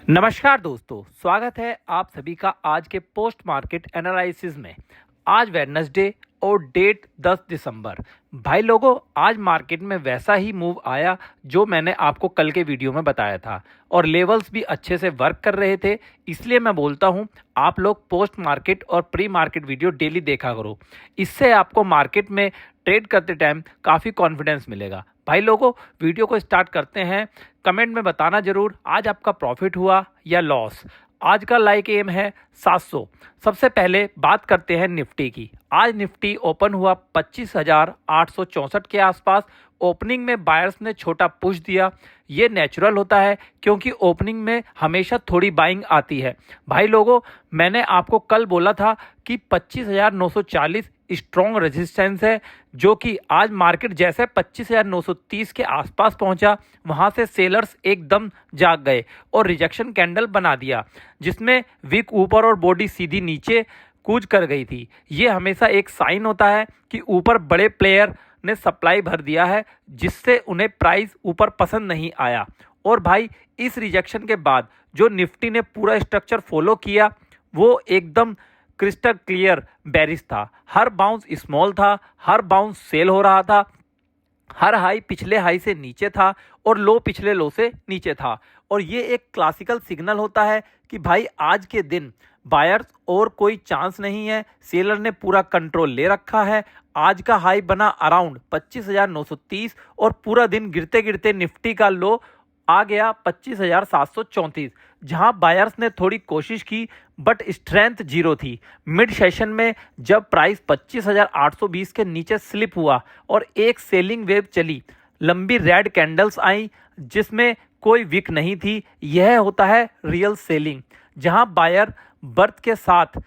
नमस्कार दोस्तों, स्वागत है आप सभी का आज के पोस्ट मार्केट एनालिसिस में। आज वेडनेसडे और डेट 10 दिसंबर। भाई लोगों, आज मार्केट में वैसा ही मूव आया जो मैंने आपको कल के वीडियो में बताया था और लेवल्स भी अच्छे से वर्क कर रहे थे। इसलिए मैं बोलता हूं आप लोग पोस्ट मार्केट और प्री मार्केट वीडियो डेली देखा करो। इससे आपको मार्केट में ट्रेड करते टाइम काफ़ी कॉन्फिडेंस मिलेगा। भाई लोगों, वीडियो को स्टार्ट करते हैं। कमेंट में बताना जरूर आज आपका प्रॉफिट हुआ या लॉस। आज का लाइक एम है 700। सबसे पहले बात करते हैं निफ्टी की। आज निफ्टी ओपन हुआ 25,864 के आसपास। ओपनिंग में बायर्स ने छोटा पुश दिया। ये नेचुरल होता है क्योंकि ओपनिंग में हमेशा थोड़ी बाइंग आती है। भाई लोगों, मैंने आपको कल बोला था कि 25,940 स्ट्रॉन्ग रेजिस्टेंस है, जो कि आज मार्केट जैसे 25,930 के आसपास पहुंचा, वहां से सेलर्स एकदम जाग गए और रिजेक्शन कैंडल बना दिया, जिसमें विक ऊपर और बॉडी सीधी नीचे कूच कर गई थी। ये हमेशा एक साइन होता है कि ऊपर बड़े प्लेयर ने सप्लाई भर दिया है, जिससे उन्हें प्राइस ऊपर पसंद नहीं आया। और भाई, इस रिजेक्शन के बाद जो निफ्टी ने पूरा स्ट्रक्चर फॉलो किया वो एकदम क्रिस्टल क्लियर बेरिश था। हर बाउंस स्मॉल था, हर बाउंस सेल हो रहा था, हर हाई पिछले हाई से नीचे था और लो पिछले लो से नीचे था। और ये एक क्लासिकल सिग्नल होता है कि भाई आज के दिन बायर्स और कोई चांस नहीं है, सेलर ने पूरा कंट्रोल ले रखा है। आज का हाई बना अराउंड 25,930 और पूरा दिन गिरते गिरते निफ्टी का लो आ गया 25,734, जहां बायर्स ने थोड़ी कोशिश की बट स्ट्रेंथ जीरो थी। मिड सेशन में जब प्राइस 25,820 के नीचे स्लिप हुआ और एक सेलिंग वेव चली, लंबी रेड कैंडल्स आई जिसमें कोई विक नहीं थी। यह होता है रियल सेलिंग, जहां बायर बर्थ के साथ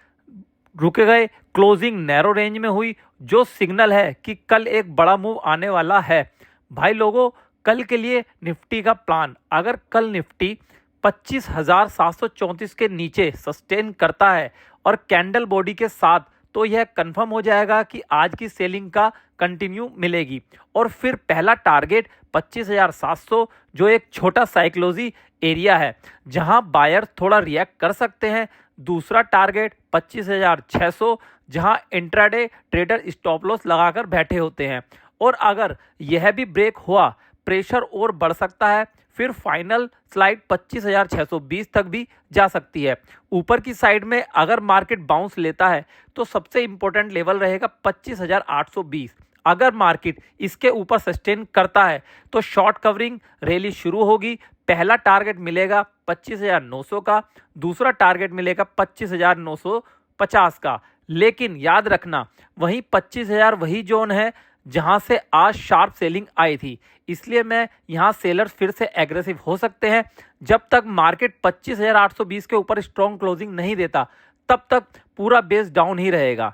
रुके गए। क्लोजिंग नैरो रेंज में हुई, जो सिग्नल है कि कल एक बड़ा मूव आने वाला है। भाई लोगों, कल के लिए निफ्टी का प्लान, अगर कल निफ्टी 25,734 के नीचे सस्टेन करता है और कैंडल बॉडी के साथ, तो यह कंफर्म हो जाएगा कि आज की सेलिंग का कंटिन्यू मिलेगी। और फिर पहला टारगेट 25,700, जो एक छोटा साइकोलॉजी एरिया है जहां बायर थोड़ा रिएक्ट कर सकते हैं। दूसरा टारगेट 25,600, जहां इंट्राडे ट्रेडर स्टॉप लॉस लगाकर बैठे होते हैं। और अगर यह भी ब्रेक हुआ, प्रेशर और बढ़ सकता है। फिर फाइनल स्लाइड 25,620 तक भी जा सकती है। ऊपर की साइड में अगर मार्केट बाउंस लेता है तो सबसे इंपॉर्टेंट लेवल रहेगा 25,820। अगर मार्केट इसके ऊपर सस्टेन करता है तो शॉर्ट कवरिंग रैली शुरू होगी। पहला टारगेट मिलेगा 25,900 का, दूसरा टारगेट मिलेगा 25,950 का। लेकिन याद रखना, वहीं 25,000 वही जोन है जहां से आज शार्प सेलिंग आई थी। इसलिए मैं यहां सेलर्स फिर से एग्रेसिव हो सकते हैं। जब तक मार्केट 25,820 के ऊपर स्ट्रॉन्ग क्लोजिंग नहीं देता, तब तक पूरा बेस डाउन ही रहेगा।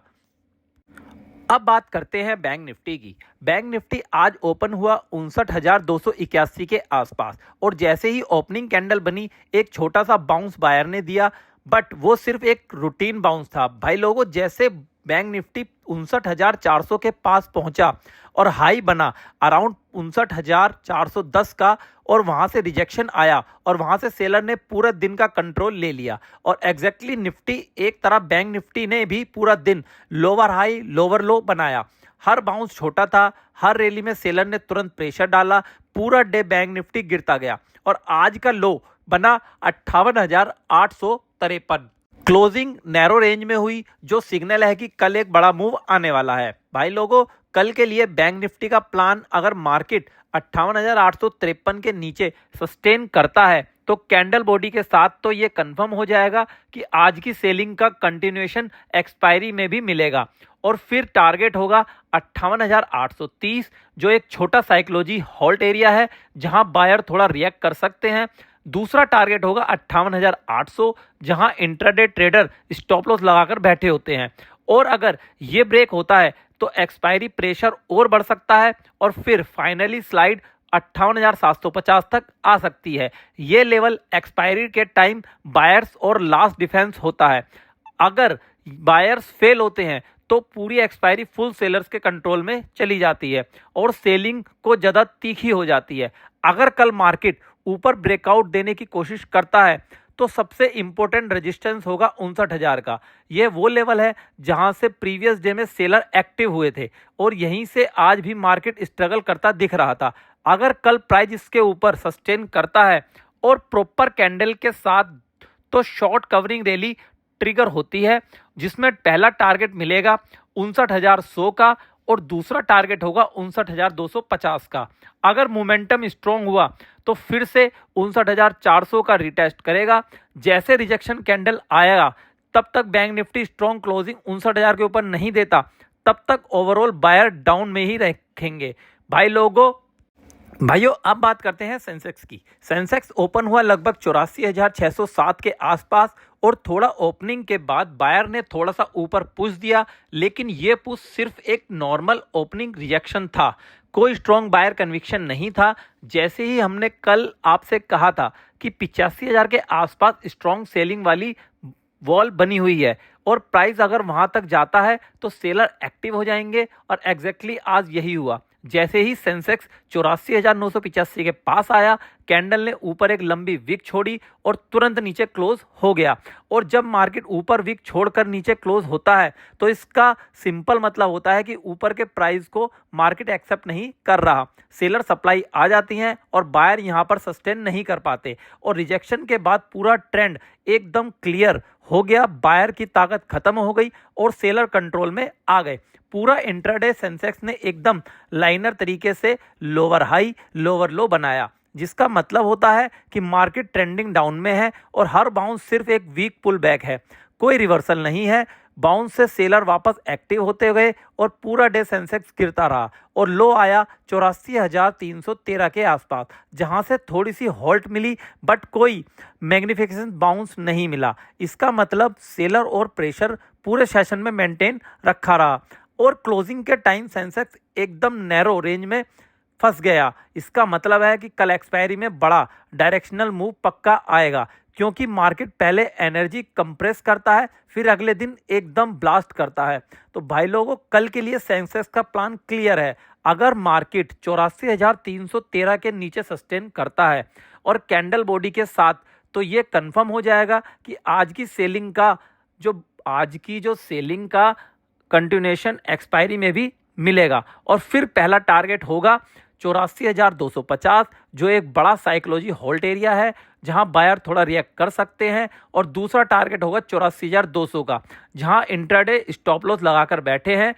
अब बात करते हैं बैंक निफ्टी की। बैंक निफ्टी आज ओपन हुआ 59,281 के आसपास और जैसे ही ओपनिंग कैंडल बनी, एक छोटा सा बाउंस बायर ने दिया, बट वो सिर्फ एक रूटीन बाउंस था। भाई लोगों, जैसे बैंक निफ्टी 59,400 के पास पहुंचा और हाई बना अराउंड 59,410 का, और वहां से रिजेक्शन आया और वहां से सेलर ने पूरा दिन का कंट्रोल ले लिया। और एग्जैक्टली निफ्टी एक तरफ बैंक निफ्टी ने भी पूरा दिन लोअर हाई लोअर लो बनाया। हर बाउंस छोटा था, हर रैली में सेलर ने तुरंत प्रेशर डाला। पूरा डे बैंक निफ्टी गिरता गया और आज का लो बना 58,853। क्लोजिंग नैरो रेंज में हुई, जो सिग्नल है कि कल एक बड़ा मूव आने वाला है। भाई लोगों, कल के लिए बैंक निफ्टी का प्लान, अगर मार्केट 58,853 के नीचे सस्टेन करता है तो कैंडल बॉडी के साथ तो ये कंफर्म हो जाएगा कि आज की सेलिंग का कंटिन्यूएशन एक्सपायरी में भी मिलेगा। और फिर टारगेट होगा 58,830, जो एक छोटा साइकोलॉजी हॉल्ट एरिया है जहां बायर थोड़ा रिएक्ट कर सकते हैं। दूसरा टारगेट होगा 58,800, जहां इंट्राडे ट्रेडर स्टॉप लॉस लगाकर बैठे होते हैं। और अगर ये ब्रेक होता है तो एक्सपायरी प्रेशर और बढ़ सकता है और फिर फाइनली स्लाइड 58,750 तक आ सकती है। ये लेवल एक्सपायरी के टाइम बायर्स और लास्ट डिफेंस होता है। अगर बायर्स फेल होते हैं तो पूरी एक्सपायरी फुल सेलर्स के कंट्रोल में चली जाती है और सेलिंग को ज़्यादा तीखी हो जाती है। अगर कल मार्केट ऊपर ब्रेकआउट देने की कोशिश करता है तो सबसे इंपॉर्टेंट रेजिस्टेंस होगा 59,000 का। ये वो लेवल है जहां से प्रीवियस डे में सेलर एक्टिव हुए थे और यहीं से आज भी मार्केट स्ट्रगल करता दिख रहा था। अगर कल प्राइस इसके ऊपर सस्टेन करता है और प्रॉपर कैंडल के साथ तो शॉर्ट कवरिंग रैली ट्रिगर होती है, जिसमें पहला टारगेट मिलेगा 59,100 का और दूसरा टारगेट होगा 59,250 का। अगर मोमेंटम स्ट्रॉन्ग हुआ तो फिर से 59,400 का रिटेस्ट करेगा। जैसे रिजेक्शन कैंडल आएगा तब तक बैंक निफ्टी स्ट्रॉन्ग क्लोजिंग 59,000 के ऊपर नहीं देता, तब तक ओवरऑल बायर डाउन में ही रखेंगे। भाइयों अब बात करते हैं सेंसेक्स की। सेंसेक्स ओपन हुआ लगभग 84,607 के आसपास और थोड़ा ओपनिंग के बाद बायर ने थोड़ा सा ऊपर पुश दिया, लेकिन ये पुश सिर्फ एक नॉर्मल ओपनिंग रिजेक्शन था, कोई स्ट्रॉन्ग बायर कन्विक्शन नहीं था। जैसे ही हमने कल आपसे कहा था कि 85,000 के आसपास स्ट्रॉन्ग सेलिंग वाली वॉल बनी हुई है और प्राइस अगर वहां तक जाता है तो सेलर एक्टिव हो जाएंगे और एग्जैक्टली आज यही हुआ। जैसे ही सेंसेक्स 84,985 के पास आया, कैंडल ने ऊपर एक लंबी विक छोड़ी और तुरंत नीचे क्लोज हो गया। और जब मार्केट ऊपर विक छोड़कर नीचे क्लोज होता है तो इसका सिंपल मतलब होता है कि ऊपर के प्राइस को मार्केट एक्सेप्ट नहीं कर रहा, सेलर सप्लाई आ जाती हैं और बायर यहां पर सस्टेन नहीं कर पाते और रिजेक्शन के बाद पूरा ट्रेंड एकदम क्लियर हो गया, बायर की ताकत खत्म हो गई और सेलर कंट्रोल में आ गए। पूरा इंट्राडे सेंसेक्स ने एकदम लाइनर तरीके से लोअर हाई लोअर लो बनाया, जिसका मतलब होता है कि मार्केट ट्रेंडिंग डाउन में है और हर बाउंस सिर्फ एक वीक पुल बैक है, कोई रिवर्सल नहीं है। बाउंस से सेलर वापस एक्टिव होते गए और पूरा डे सेंसेक्स गिरता रहा और लो आया 84,313 के आसपास, जहां से थोड़ी सी हॉल्ट मिली बट कोई मैग्निफिकेशन बाउंस नहीं मिला। इसका मतलब सेलर और प्रेशर पूरे सेशन में मेंटेन रखा रहा और क्लोजिंग के टाइम सेंसेक्स एकदम नैरो रेंज में फंस गया। इसका मतलब है कि कल एक्सपायरी में बड़ा डायरेक्शनल मूव पक्का आएगा, क्योंकि मार्केट पहले एनर्जी कंप्रेस करता है फिर अगले दिन एकदम ब्लास्ट करता है। तो भाई लोगों कल के लिए सेंसेक्स का प्लान क्लियर है। अगर मार्केट 84,313 के नीचे सस्टेन करता है और कैंडल बॉडी के साथ, तो ये कंफर्म हो जाएगा कि आज की जो सेलिंग का कंटिन्यूएशन एक्सपायरी में भी मिलेगा और फिर पहला टारगेट होगा 84,250, जो एक बड़ा साइकोलॉजी होल्ड एरिया है जहां बायर थोड़ा रिएक्ट कर सकते हैं, और दूसरा टारगेट होगा 84,200 का, जहां इंट्राडे स्टॉप लॉस लगाकर बैठे हैं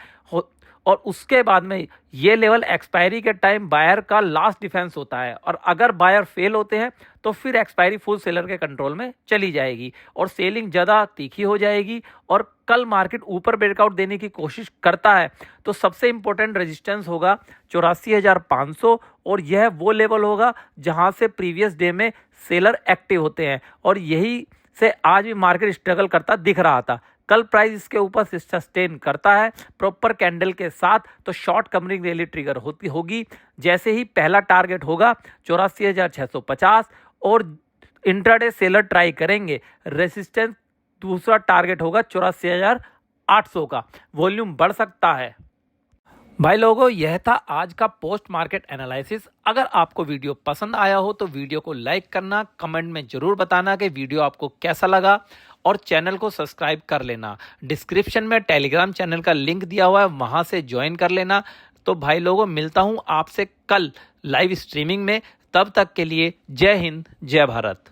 और उसके बाद में ये लेवल एक्सपायरी के टाइम बायर का लास्ट डिफेंस होता है और अगर बायर फेल होते हैं तो फिर एक्सपायरी फुल सेलर के कंट्रोल में चली जाएगी और सेलिंग ज़्यादा तीखी हो जाएगी। और कल मार्केट ऊपर ब्रेकआउट देने की कोशिश करता है तो सबसे इंपॉर्टेंट रेजिस्टेंस होगा 84,500 और यह वो लेवल होगा जहां से प्रीवियस डे में सेलर एक्टिव होते हैं और यही से आज भी मार्केट स्ट्रगल करता दिख रहा था। कल प्राइस इसके ऊपर सस्टेन करता है प्रॉपर कैंडल के साथ तो शॉर्ट कवरिंग रैली ट्रिगर होगी। जैसे ही पहला टारगेट होगा 84,650 और इंट्राडे सेलर ट्राई करेंगे, रेसिस्टेंस दूसरा टारगेट होगा 84,800 का। वॉल्यूम बढ़ सकता है। भाई लोगों यह था आज का पोस्ट मार्केट एनालिसिस। अगर आपको वीडियो पसंद आया हो तो वीडियो को लाइक करना, कमेंट में जरूर बताना कि वीडियो आपको कैसा लगा और चैनल को सब्सक्राइब कर लेना। डिस्क्रिप्शन में टेलीग्राम चैनल का लिंक दिया हुआ है, वहां से ज्वाइन कर लेना। तो भाई लोगों मिलता हूं आपसे कल लाइव स्ट्रीमिंग में, तब तक के लिए जय हिंद जय भारत।